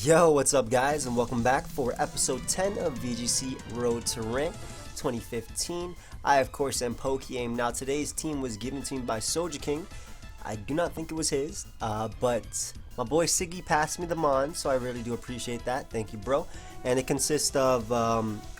Yo, what's up guys, and welcome back for episode 10 of VGC Road to Rank 2015. I of course am pokeaimMD. Now today's team was given to me by Soja King. I do not think it was his, but my boy Siggy passed me the mon, so I really do appreciate that. Thank you, bro. And it consists of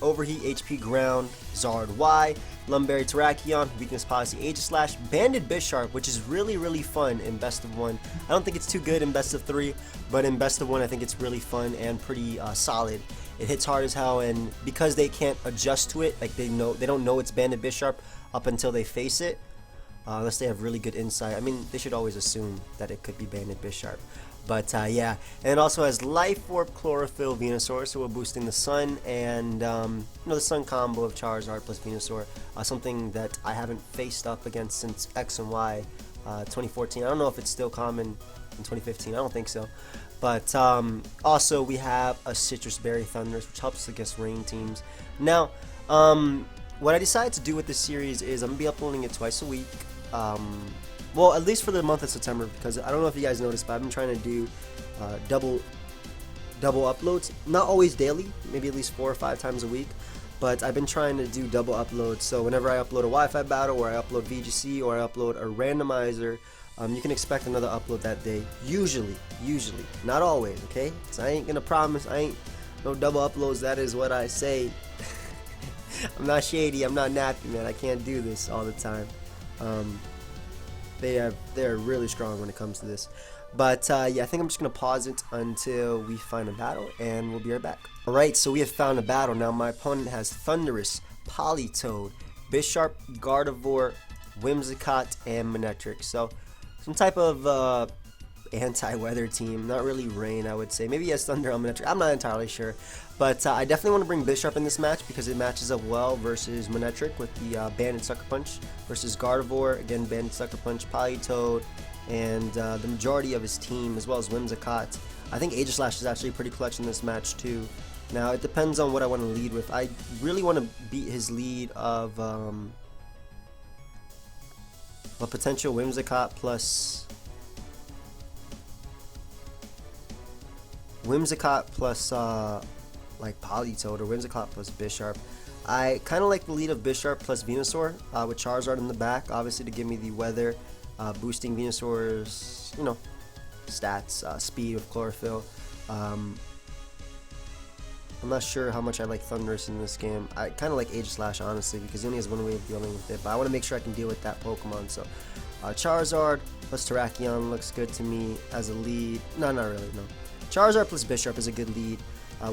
Overheat, HP Ground, Zard Y, Lumberry Terrakion, Weakness Policy, Aegislash, Banded BISHARP, which is really fun in Best of 1. I don't think it's too good in Best of 3, but in Best of 1 I think it's really fun and pretty solid. It hits hard as hell, and because they can't adjust to it, like they don't know it's Banded BISHARP up until they face it, unless they have really good insight. I mean, they should always assume that it could be Banded BISHARP. But yeah, and it also has Life Orb, Chlorophyll, Venusaur, so we're boosting the Sun and the Sun combo of Charizard plus Venusaur, something that I haven't faced up against since X and Y 2014. I don't know if it's still common in 2015. I don't think so. But also we have a Citrus Berry Thundurus, which helps against rain teams. Now, what I decided to do with this series is I'm gonna be uploading it twice a week. Well, at least for the month of September, because I don't know if you guys noticed, but I've been trying to do double uploads. Not always daily, maybe at least 4 or 5 times a week, but I've been trying to do double uploads. So whenever I upload a Wi-Fi battle, or I upload VGC, or I upload a randomizer, you can expect another upload that day. Usually, not always, okay? So I ain't gonna promise. I ain't no double uploads. That is what I say. I'm not shady. I'm not nappy, man. I can't do this all the time. They're really strong when it comes to this. But yeah, I think I'm just gonna pause it until we find a battle, and we'll be right back. Alright, so we have found a battle. Now my opponent has Thundurus, Politoed, Bisharp, Gardevoir, Whimsicott, and Manectric. So some type of anti-weather team. Not really rain, I would say. Maybe he has Thunder on Manectric. I'm not entirely sure. But I definitely want to bring Bisharp in this match because it matches up well versus Manectric with the Banded Sucker Punch versus Gardevoir. Again, Banded Sucker Punch, Politoed, and the majority of his team, as well as Whimsicott. I think Aegislash is actually pretty clutch in this match too. Now, it depends on what I want to lead with. I really want to beat his lead of a potential Whimsicott plus like Politoed, or Whimsicott plus Bisharp. I kind of like the lead of Bisharp plus Venusaur with Charizard in the back, obviously to give me the weather, boosting Venusaur's stats, speed with Chlorophyll. I'm not sure how much I like Thundurus in this game. I kind of like Aegislash, honestly, because he only has one way of dealing with it, but I want to make sure I can deal with that Pokemon. So Charizard plus Terrakion looks good to me as a lead. No, not really, no. Charizard plus Bisharp is a good lead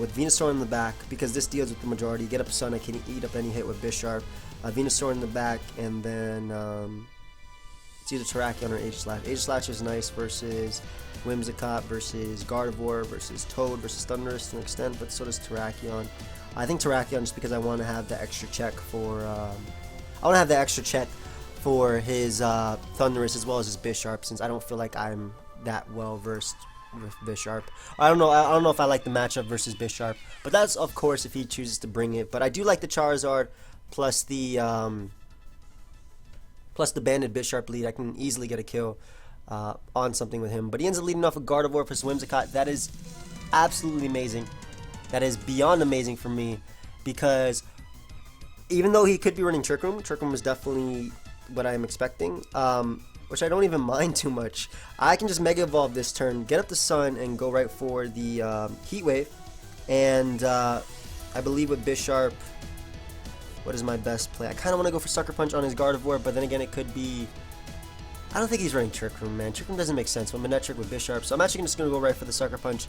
with Venusaur in the back, because this deals with the majority. Get up Sun, I can eat up any hit with Bisharp. Venusaur in the back, and then it's either Terrakion or Aegislash. Aegislash is nice versus Whimsicott, versus Gardevoir, versus Toad, versus Thundurus to an extent, but so does Terrakion. I think Terrakion just because I want to have the extra check for his Thundurus as well as his Bisharp, since I don't feel like I'm that well versed with Bisharp. I don't know if I like the matchup versus Bisharp, but that's of course if he chooses to bring it. But I do like the Charizard plus the Banded Bisharp lead. I can easily get a kill on something with him. But he ends up leading off with Gardevoir plus Whimsicott. That is absolutely amazing. That is beyond amazing for me, because even though he could be running Trick Room is definitely what I'm expecting. Which I don't even mind too much. I can just Mega Evolve this turn, get up the Sun, and go right for the Heat Wave. And I believe with Bisharp, what is my best play? I kind of want to go for Sucker Punch on his Gardevoir, but then again, it could be... I don't think he's running Trick Room, man. Trick Room doesn't make sense with Manectric with Bisharp, so I'm actually just going to go right for the Sucker Punch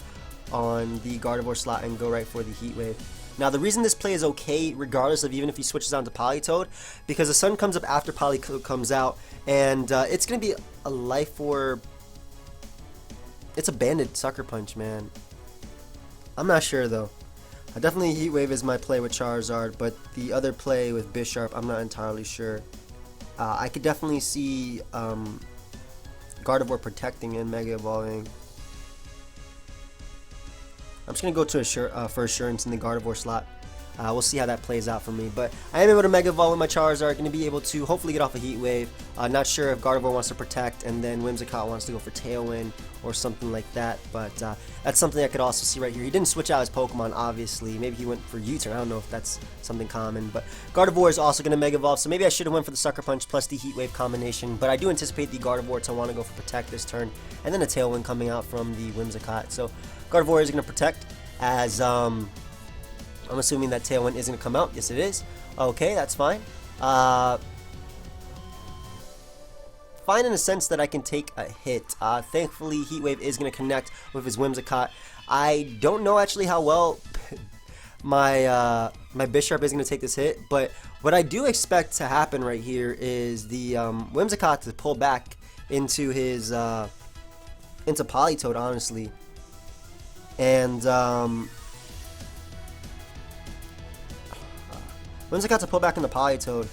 on the Gardevoir slot and go right for the Heat Wave. Now, the reason this play is okay, regardless of even if he switches on to Politoed, because the Sun comes up after Politoed comes out, and it's going to be a Life Orb. It's a Banded Sucker Punch, man. I'm not sure, though. Definitely Heat Wave is my play with Charizard, but the other play with Bisharp, I'm not entirely sure. I could definitely see Gardevoir protecting and Mega Evolving. I'm just going to go to for Assurance in the Gardevoir slot. We'll see how that plays out for me. But I am able to Mega Evolve with my Charizard. Going to be able to hopefully get off a Heat Wave. Not sure if Gardevoir wants to Protect and then Whimsicott wants to go for Tailwind or something like that. But that's something I could also see right here. He didn't switch out his Pokemon, obviously. Maybe he went for U-Turn. I don't know if that's something common. But Gardevoir is also going to Mega Evolve. So maybe I should have went for the Sucker Punch plus the Heat Wave combination. But I do anticipate the Gardevoir to want to go for Protect this turn. And then a Tailwind coming out from the Whimsicott. So Gardevoir is going to Protect as... I'm assuming that Tailwind is going to come out. Yes, it is. Okay, that's fine. Fine in the sense that I can take a hit. Thankfully, Heat Wave is going to connect with his Whimsicott. I don't know actually how well my BISHARP is going to take this hit, but what I do expect to happen right here is the Whimsicott to pull back into his into Politoed, honestly, and Whimsicott to pull back into Politoed,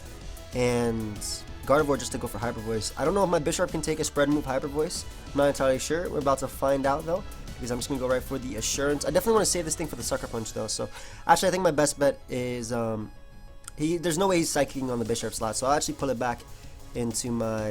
and Gardevoir just to go for Hyper Voice. I don't know if my BISHARP can take a spread move Hyper Voice. I'm not entirely sure. We're about to find out though, because I'm just going to go right for the Assurance. I definitely want to save this thing for the Sucker Punch though, so actually I think my best bet is, there's no way he's Psychicking on the BISHARP slot, so I'll actually pull it back into my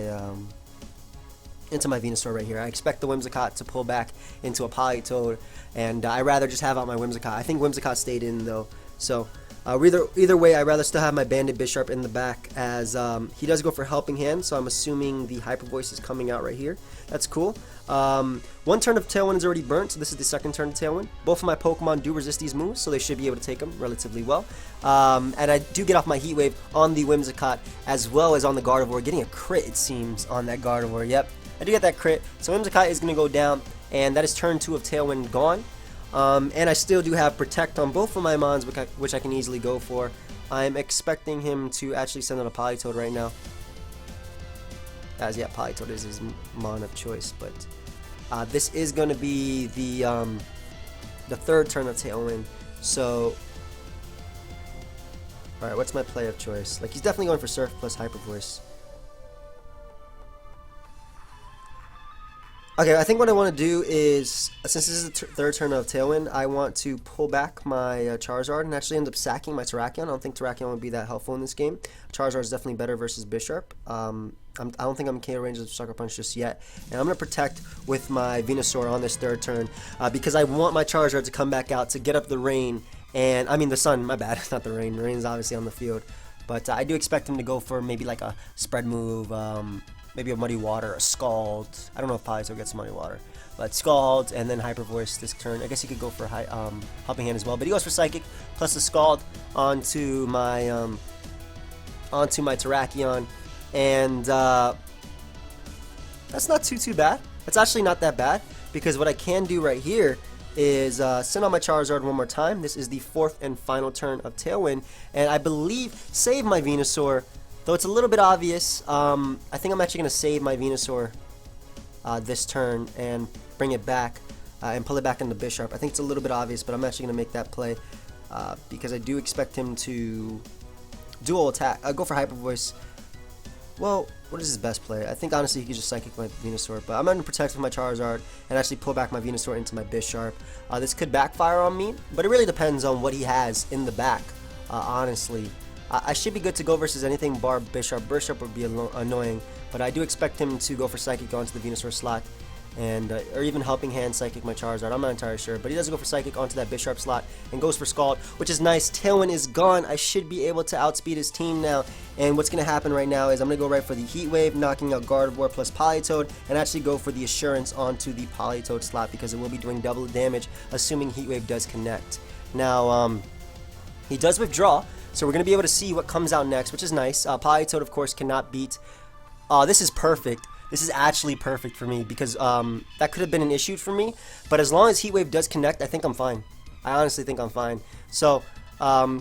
Venusaur right here. I expect the Whimsicott to pull back into a Politoed, and I'd rather just have out my Whimsicott. I think Whimsicott stayed in though, so either way, I'd rather still have my Banded BISHARP in the back, as he does go for Helping Hand, so I'm assuming the Hyper Voice is coming out right here. That's cool. One turn of Tailwind is already burnt, so this is the second turn of Tailwind. Both of my Pokemon do resist these moves, so they should be able to take them relatively well. And I do get off my Heat Wave on the Whimsicott as well as on the Gardevoir, getting a crit, it seems, on that Gardevoir. Yep, I do get that crit. So Whimsicott is going to go down, and that is turn 2 of Tailwind gone. And I still do have Protect on both of my Mons, which I can easily go for. I'm expecting him to actually send out a Politoed right now. As yeah, Politoed is his Mon of choice, but this is going to be the third turn of Tailwind. So, alright, what's my play of choice? Like, he's definitely going for Surf plus Hyper Voice. Okay, I think what I want to do is, since this is the third turn of Tailwind, I want to pull back my Charizard and actually end up sacking my Terrakion. I don't think Terrakion would be that helpful in this game. Charizard is definitely better versus BISHARP. I don't think I'm in KO range of Sucker Punch just yet. And I'm going to Protect with my Venusaur on this third turn because I want my Charizard to come back out to get up the rain. And, I mean the sun, my bad, not the rain. The rain is obviously on the field. But I do expect him to go for maybe like a spread move, maybe a Muddy Water, a Scald. I don't know if Politoed gets Muddy Water, but Scald and then Hyper Voice this turn. I guess he could go for Helping Hand as well, but he goes for Psychic plus the Scald onto my Terrakion, and that's not too bad. It's actually not that bad, because what I can do right here is send on my Charizard one more time. This is the fourth and final turn of Tailwind, and I believe save my Venusaur. Though it's a little bit obvious, I think I'm actually going to save my Venusaur this turn and bring it back and pull it back into BISHARP. I think it's a little bit obvious, but I'm actually going to make that play because I do expect him to dual attack. Go for Hyper Voice. Well, what is his best play? I think honestly he could just Psychic my Venusaur, but I'm going to Protect with my Charizard and actually pull back my Venusaur into my BISHARP. This could backfire on me, but it really depends on what he has in the back, honestly. I should be good to go versus anything bar BISHARP. BISHARP would be annoying, but I do expect him to go for Psychic onto the Venusaur slot, and or even Helping Hand Psychic my Charizard. I'm not entirely sure, but he does go for Psychic onto that BISHARP slot and goes for Scald, which is nice. Tailwind is gone. I should be able to outspeed his team now, and what's going to happen right now is I'm going to go right for the Heat Wave, knocking out Gardevoir plus Politoed, and actually go for the Assurance onto the Politoed slot because it will be doing double damage, assuming Heat Wave does connect. Now, he does withdraw, so we're going to be able to see what comes out next, which is nice. Politoed, of course, cannot beat. This is perfect. This is actually perfect for me because that could have been an issue for me. But as long as Heat Wave does connect, I think I'm fine. I honestly think I'm fine. So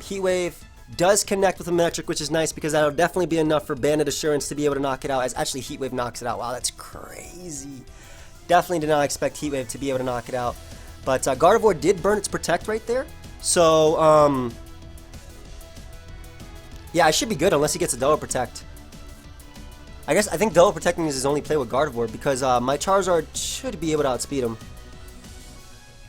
Heat Wave does connect with Electric, which is nice because that'll definitely be enough for Banded Assurance to be able to knock it out. As actually Heat Wave knocks it out. Wow, that's crazy. Definitely did not expect Heat Wave to be able to knock it out. But Gardevoir did burn its Protect right there. So yeah, I should be good unless he gets a double Protect. I think double Protecting is his only play with Gardevoir because my Charizard should be able to outspeed him.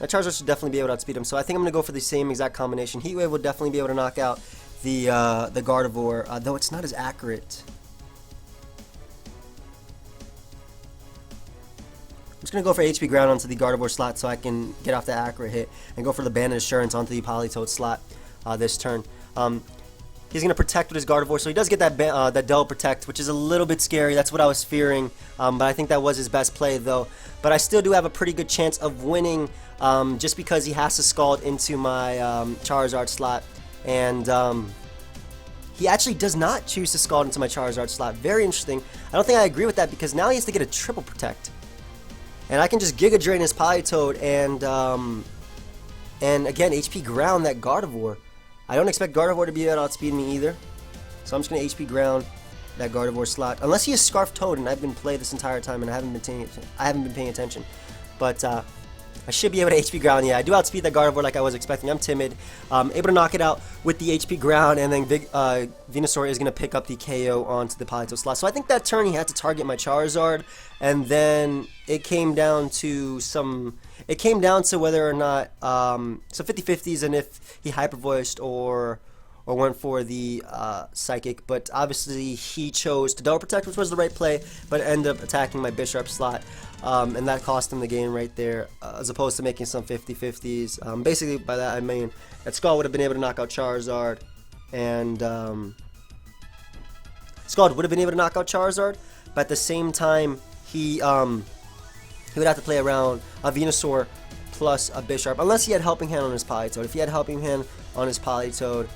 My Charizard should definitely be able to outspeed him. So I think I'm going to go for the same exact combination. Heat Wave will definitely be able to knock out the Gardevoir, though it's not as accurate. I'm just going to go for HP Ground onto the Gardevoir slot so I can get off the accurate hit and go for the Banded Assurance onto the Politoed slot this turn. He's going to protect with his Gardevoir, so he does get that Double Protect, which is a little bit scary. That's what I was fearing, but I think that was his best play, though. But I still do have a pretty good chance of winning just because he has to Scald into my Charizard slot. And he actually does not choose to Scald into my Charizard slot. Very interesting. I don't think I agree with that because now he has to get a Triple Protect. And I can just Giga Drain his Politoed and again, HP Ground that Gardevoir. I don't expect Gardevoir to be able to outspeed me either. So I'm just going to HP Ground that Gardevoir slot. Unless he is Scarf Toad and I've been playing this entire time and I haven't been paying attention. But I should be able to HP Ground. Yeah, I do outspeed that Gardevoir like I was expecting. I'm timid. Able to knock it out with the HP Ground, and then Venusaur is going to pick up the KO onto the Politoed slot. So I think that turn he had to target my Charizard, and then it came down to whether or not some 50-50s and if he Hyper Voiced or went for the Psychic, but obviously he chose to Double Protect, which was the right play, but ended up attacking my BISHARP slot, and that cost him the game right there, as opposed to making some 50-50s. Basically, by that I mean that Scald would have been able to knock out Charizard, and Scald would have been able to knock out Charizard, but at the same time, he would have to play around a Venusaur plus a BISHARP, unless he had Helping Hand on his Politoed. If he had Helping Hand on his Politoed,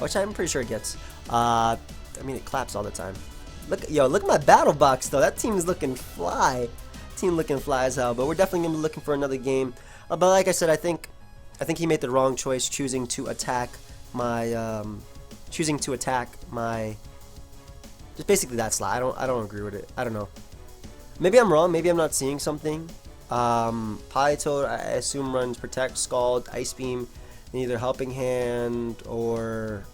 which I'm pretty sure it gets. I mean, it claps all the time. Look at my battle box though. That team is looking fly. Team looking fly as hell. But we're definitely gonna be looking for another game. But like I said, I think he made the wrong choice choosing to attack my just basically that slot. I don't agree with it. I don't know. Maybe I'm wrong. Maybe I'm not seeing something. Politoed, I assume, runs Protect, Scald, Ice Beam, and either Helping Hand or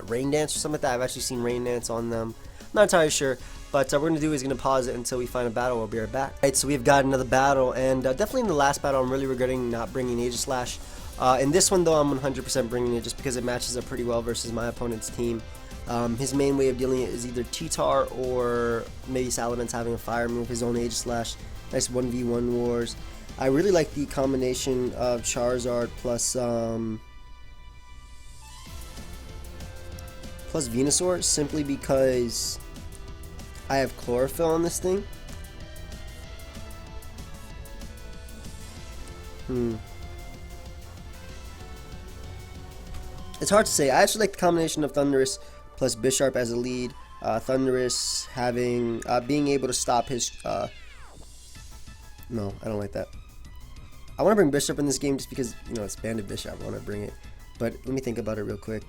Rain Dance or something like that. I've actually seen Rain Dance on them. I'm not entirely sure, but what we're gonna do is gonna pause it until we find a battle. We'll be right back. Alright, so we've got another battle, and definitely in the last battle, I'm really regretting not bringing Aegislash. In this one, though, I'm 100% bringing it just because it matches up pretty well versus my opponent's team. His main way of dealing it is either T-Tar or maybe Salamence having a fire move, his own Aegislash. Nice 1v1 wars. I really like the combination of Charizard plus Venusaur, simply because I have Chlorophyll on this thing. It's hard to say. I actually like the combination of Thundurus plus BISHARP as a lead. Thundurus having being able to stop his no, I don't like that. I want to bring BISHARP in this game just because, you know, it's Banded BISHARP. I want to bring it. But let me think about it real quick.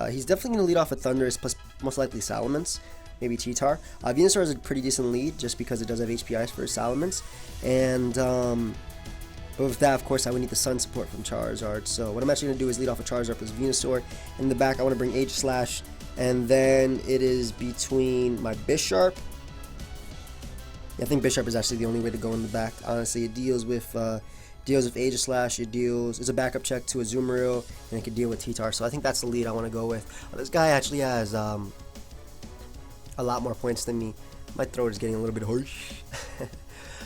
He's definitely going to lead off with Thundurus plus most likely Salamence. Maybe T-Tar. Venusaur is a pretty decent lead just because it does have HP Ice for Salamence. And but with that, of course, I would need the Sun support from Charizard. So what I'm actually going to do is lead off with Charizard plus Venusaur. In the back, I want to bring Aegislash. And then it is between my BISHARP. I think BISHARP is actually the only way to go in the back. Honestly, it deals with Aegislash. It's a backup check to Azumarill, and it can deal with T-Tar. So I think that's the lead I want to go with. This guy actually has a lot more points than me. My throat is getting a little bit harsh.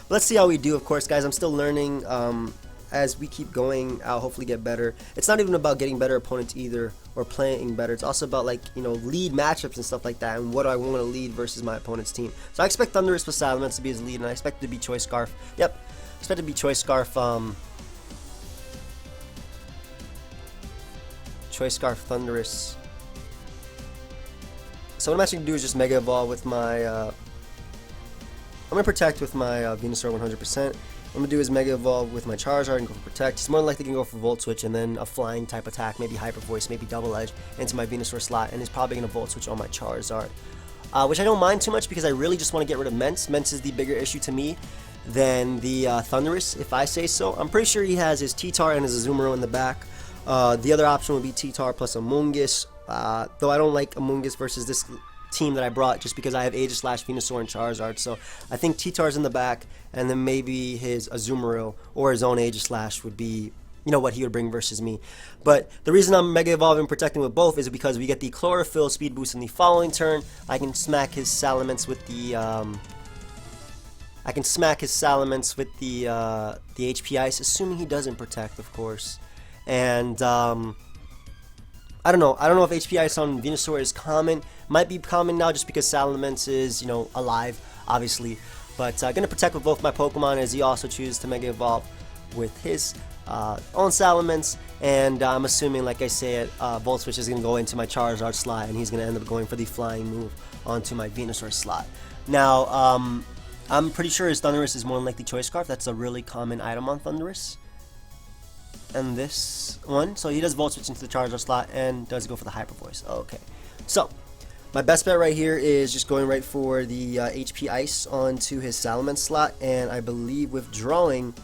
Let's see how we do. Of course, guys, I'm still learning. As we keep going, I'll hopefully get better. It's not even about getting better opponents either, or playing better. It's also about, like, you know, lead matchups and stuff like that, and what do I want to lead versus my opponent's team. So I expect Thundurus with Salamence to be his lead, and I expect it to be Choice Scarf. Yep, expect it to be Choice Scarf. Choice Scarf Thundurus. So what I'm actually gonna do is just Mega Evolve with my. I'm gonna Protect with my Venusaur 100%. What I'm going to do is Mega Evolve with my Charizard and go for Protect. He's more than likely going to go for Volt Switch and then a flying type attack, maybe Hyper Voice, maybe Double Edge into my Venusaur slot, and he's probably going to Volt Switch on my Charizard. Which I don't mind too much because I really just want to get rid of Mence. Mence is the bigger issue to me than the Thundurus, if I say so. I'm pretty sure he has his T-Tar and his Azumarill in the back. The other option would be T-Tar plus Amoonguss, though I don't like Amoonguss versus this team that I brought just because I have Aegislash, Venusaur, and Charizard. So I think T-Tar's in the back, and then maybe his Azumarill or his own Aegislash would be you know, what he would bring versus me. But the reason I'm Mega Evolving Protecting with both is because we get the Chlorophyll speed boost in the following turn. I can smack his Salamence with the HP Ice, assuming he doesn't protect, of course. And I don't know if HP Ice on Venusaur is common. Might be common now just because Salamence is, you know, alive, obviously. But gonna protect with both my Pokemon as he also chooses to Mega Evolve with his own Salamence. And I'm assuming, like I said, Volt Switch is gonna go into my Charizard slot, and he's gonna end up going for the Flying move onto my Venusaur slot. Now, I'm pretty sure his Thundurus is more than likely Choice Scarf. That's a really common item on Thundurus. And this one, so he does Volt Switch into the Charizard slot and does go for the Hyper Voice. Okay, so my best bet right here is just going right for the HP Ice onto his Salamence slot, and I believe withdrawing.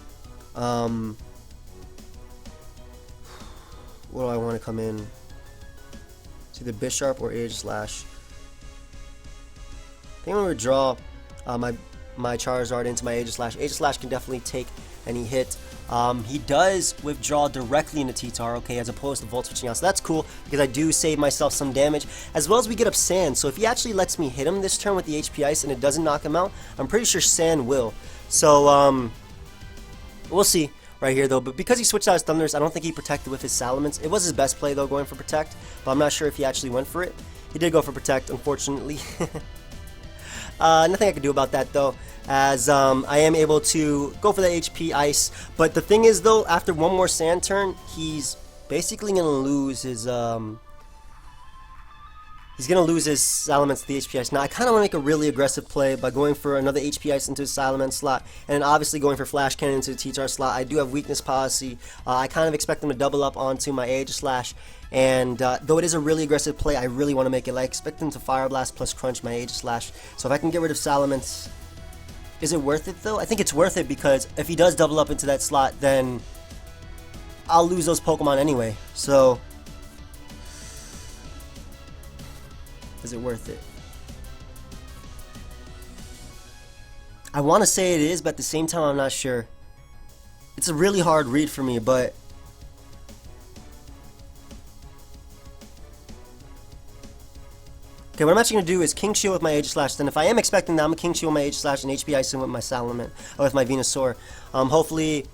What do I want to come in? It's either Bisharp or Aegislash. I think I'm going to withdraw my Charizard into my Aegislash. Aegislash can definitely take any hit. He does withdraw directly into T-Tar, okay, as opposed to Volt Switching out. So that's cool, because I do save myself some damage, as well as we get up Sand. So if he actually lets me hit him this turn with the HP Ice and it doesn't knock him out, I'm pretty sure Sand will. So, we'll see right here, though. But because he switched out his Thundurus, I don't think he protected with his Salamence. It was his best play, though, going for Protect, but I'm not sure if he actually went for it. He did go for Protect, unfortunately. Nothing I can do about that, though, as I am able to go for the HP Ice. But the thing is, though, after one more Sand turn, he's basically going to lose his Salamence to the HP Ice. Now, I kind of want to make a really aggressive play by going for another HP Ice into his Salamence slot, and then obviously going for Flash Cannon into the T-Tar slot. I do have Weakness Policy. I kind of expect him to double up onto my Aegislash, and though it is a really aggressive play, I really want to make it. I expect him to Fire Blast plus Crunch my Aegislash. So if I can get rid of Salamence, is it worth it, though? I think it's worth it, because if he does double up into that slot, then I'll lose those Pokemon anyway. So is it worth it? I want to say it is, but at the same time, I'm not sure. It's a really hard read for me, but okay, what I'm actually going to do is King Shield with my Aegislash. Then if I am expecting that, I'm going to King Shield with my Aegislash and HP Ice with my Salamence, or with my Venusaur. Hopefully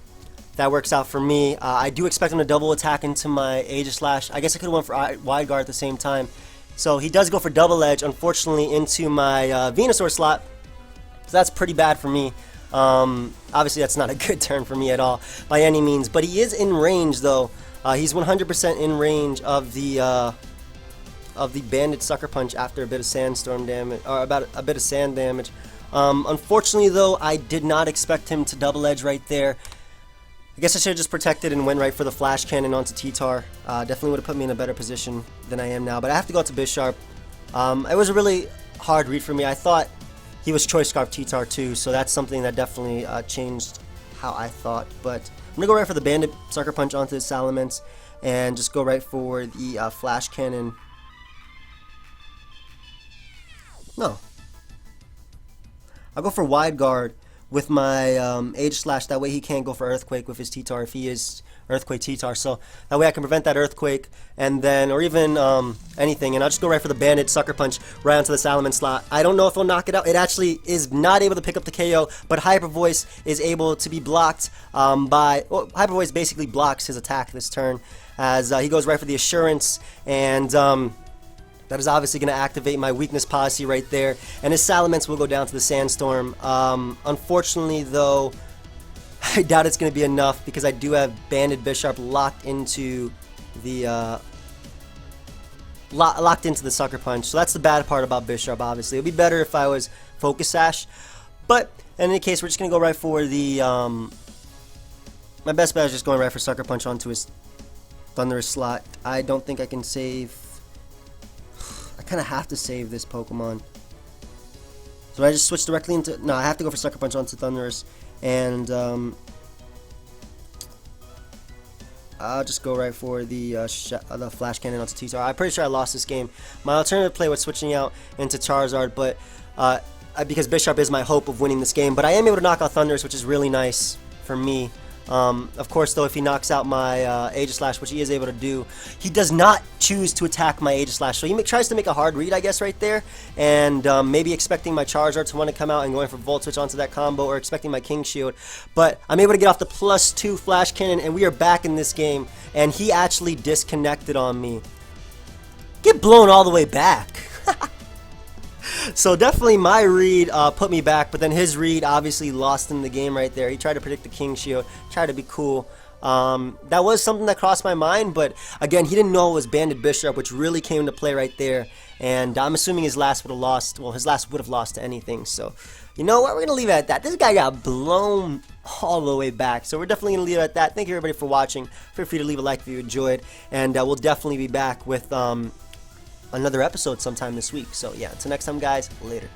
that works out for me. I do expect him to double attack into my Aegislash. I guess I could have went for Wide Guard at the same time. So he does go for Double Edge, unfortunately, into my Venusaur slot. So that's pretty bad for me. Obviously, that's not a good turn for me at all, by any means. But he is in range, though. He's 100% in range of the Banded Sucker Punch after a bit of Sandstorm damage, or about a bit of Sand damage. Unfortunately, though, I did not expect him to Double Edge right there. I guess I should have just protected and went right for the Flash Cannon onto T-Tar. Definitely would have put me in a better position than I am now. But I have to go to Bisharp. It was a really hard read for me. I thought he was Choice Scarf T-Tar too, so that's something that definitely changed how I thought. But I'm going to go right for the Banded Sucker Punch onto his Salamence and just go right for the Flash Cannon. No. I'll go for Wide Guard with my Aegislash. That way he can't go for Earthquake with his T-Tar if he is Earthquake T-Tar. So that way I can prevent that Earthquake, and then, or even anything. And I'll just go right for the Banded Sucker Punch right onto the Salamence slot. I don't know if he'll knock it out. It actually is not able to pick up the KO, but Hyper Voice is able to be blocked by... Well, Hyper Voice basically blocks his attack this turn, as he goes right for the Assurance, and... that is obviously going to activate my Weakness Policy right there. And his Salamence will go down to the Sandstorm. Unfortunately, though, I doubt it's going to be enough, because I do have Banded Bisharp locked into the Sucker Punch. So that's the bad part about Bisharp, obviously. It would be better if I was Focus Sash. But in any case, we're just going to go right for the... my best bet is just going right for Sucker Punch onto his Thundurus slot. I don't think I can save... I kind of have to save this Pokemon. So I just switch directly into... No, I have to go for Sucker Punch onto Thundurus. And I'll just go right for the Flash Cannon onto T-Tar. I'm pretty sure I lost this game. My alternative play was switching out into Charizard, but because Bisharp is my hope of winning this game. But I am able to knock out Thundurus, which is really nice for me. Of course, though, if he knocks out my Aegislash, which he is able to do, he does not choose to attack my Aegislash. So he tries to make a hard read, I guess, right there. And maybe expecting my Charizard to want to come out and going for Volt Switch onto that combo, or expecting my King Shield. But I'm able to get off the +2 Flash Cannon, and we are back in this game. And he actually disconnected on me. Get blown all the way back. So definitely my read put me back, but then his read obviously lost in the game right there. He tried to predict the King Shield, tried to be cool. That was something that crossed my mind, but again, he didn't know it was Banded BISHARP, which really came into play right there. And I'm assuming his last would have lost. Well, his last would have lost to anything. So you know what? We're gonna leave it at that. This guy got blown all the way back, so we're definitely gonna leave it at that. Thank you everybody for watching. Feel free to leave a like if you enjoyed, and we'll definitely be back with another episode sometime this week. So yeah, until next time, guys, later.